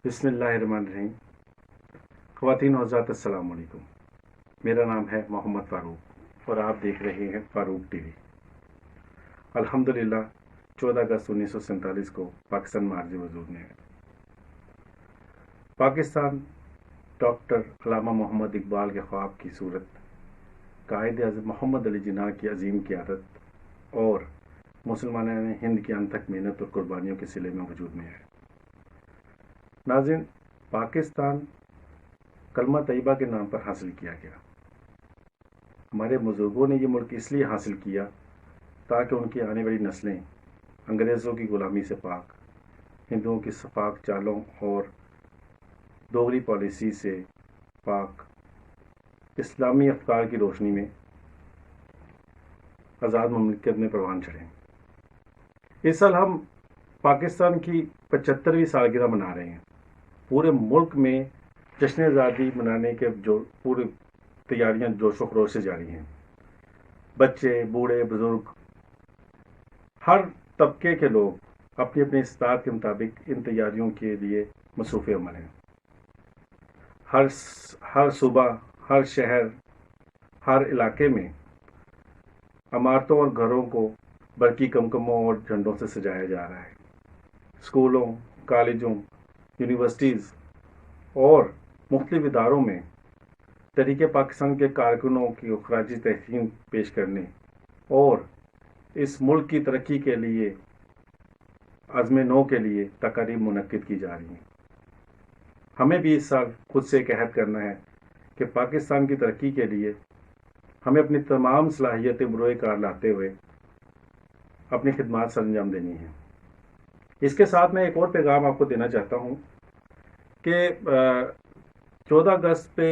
بسم اللہ الرحمن الرحیم۔ خواتین و حضرات السلام علیکم۔ میرا نام ہے محمد فاروق اور آپ دیکھ رہے ہیں فاروق ٹی وی۔ الحمدللہ 14 اگست 1947 کو پاکستان معرض وجود میں ہے۔ پاکستان ڈاکٹر علامہ محمد اقبال کے خواب کی صورت، قائد اعظم محمد علی جناح کی عظیم قیادت اور مسلمانان ہند کی انتھک محنت اور قربانیوں کے صلے میں وجود میں ہے۔ ناظرین، پاکستان کلمہ طیبہ کے نام پر حاصل کیا گیا۔ ہمارے بزرگوں نے یہ ملک اس لیے حاصل کیا تاکہ ان کی آنے والی نسلیں انگریزوں کی غلامی سے پاک، ہندوؤں کی سفاک چالوں اور دوغلی پالیسی سے پاک، اسلامی افکار کی روشنی میں آزاد مملکت میں پروان چڑھیں۔ اس سال ہم پاکستان کی 75ویں سالگرہ منا رہے ہیں۔ پورے ملک میں جشن آزادی منانے کے جو پوری تیاریاں جوش و خروش سے جاری ہیں۔ بچے، بوڑھے، بزرگ، ہر طبقے کے لوگ اپنی اپنی استطاعت کے مطابق ان تیاریوں کے لیے مصروف عمل ہیں۔ ہر صوبہ، ہر شہر، ہر علاقے میں عمارتوں اور گھروں کو برقی کمکموں اور جھنڈوں سے سجایا جا رہا ہے۔ اسکولوں، کالجوں، یونیورسٹیز اور مختلف اداروں میں تحریک پاکستان کے کارکنوں کی خراج تحسین پیش کرنے اور اس ملک کی ترقی کے لیے عزم نو کے لیے تقاریب منعقد کی جا رہی ہیں۔ ہمیں بھی اس سال خود سے ایک عہد کرنا ہے کہ پاکستان کی ترقی کے لیے ہمیں اپنی تمام صلاحیتیں بروئے کار لاتے ہوئے اپنی خدمات سر انجام دینی ہیں۔ اس کے ساتھ میں ایک اور پیغام آپ کو دینا چاہتا ہوں کہ 14 اگست پہ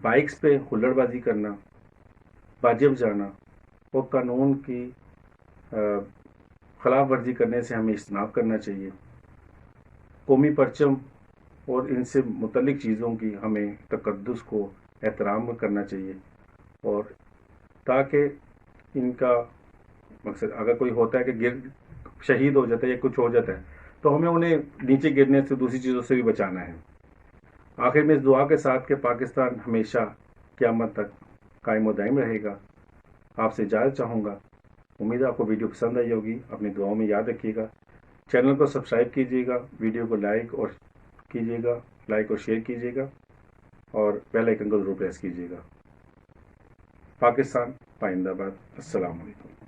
بائکس پہ ہلڑ بازی کرنا، باجے بجانا اور قانون کی خلاف ورزی کرنے سے ہمیں اجتناب کرنا چاہیے۔ قومی پرچم اور ان سے متعلق چیزوں کی ہمیں تقدس کو احترام کرنا چاہیے، اور تاکہ ان کا مقصد اگر کوئی ہوتا ہے کہ شہید ہو جاتا ہے یا کچھ ہو جاتا ہے تو ہمیں انہیں نیچے گرنے سے دوسری چیزوں سے بھی بچانا ہے۔ آخر میں اس دعا کے ساتھ کہ پاکستان ہمیشہ قیامت تک قائم و دائم رہے گا، آپ سے اجازت چاہوں گا۔ امید ہے آپ کو ویڈیو پسند آئی ہوگی۔ اپنی دعاؤں میں یاد رکھیے گا، چینل کو سبسکرائب کیجیے گا، ویڈیو کو لائک اور شیئر کیجیے گا، اور بیل آئیکن کو ضرور پریس کیجیے گا۔ پاکستان پائندہ باد۔ السلام علیکم۔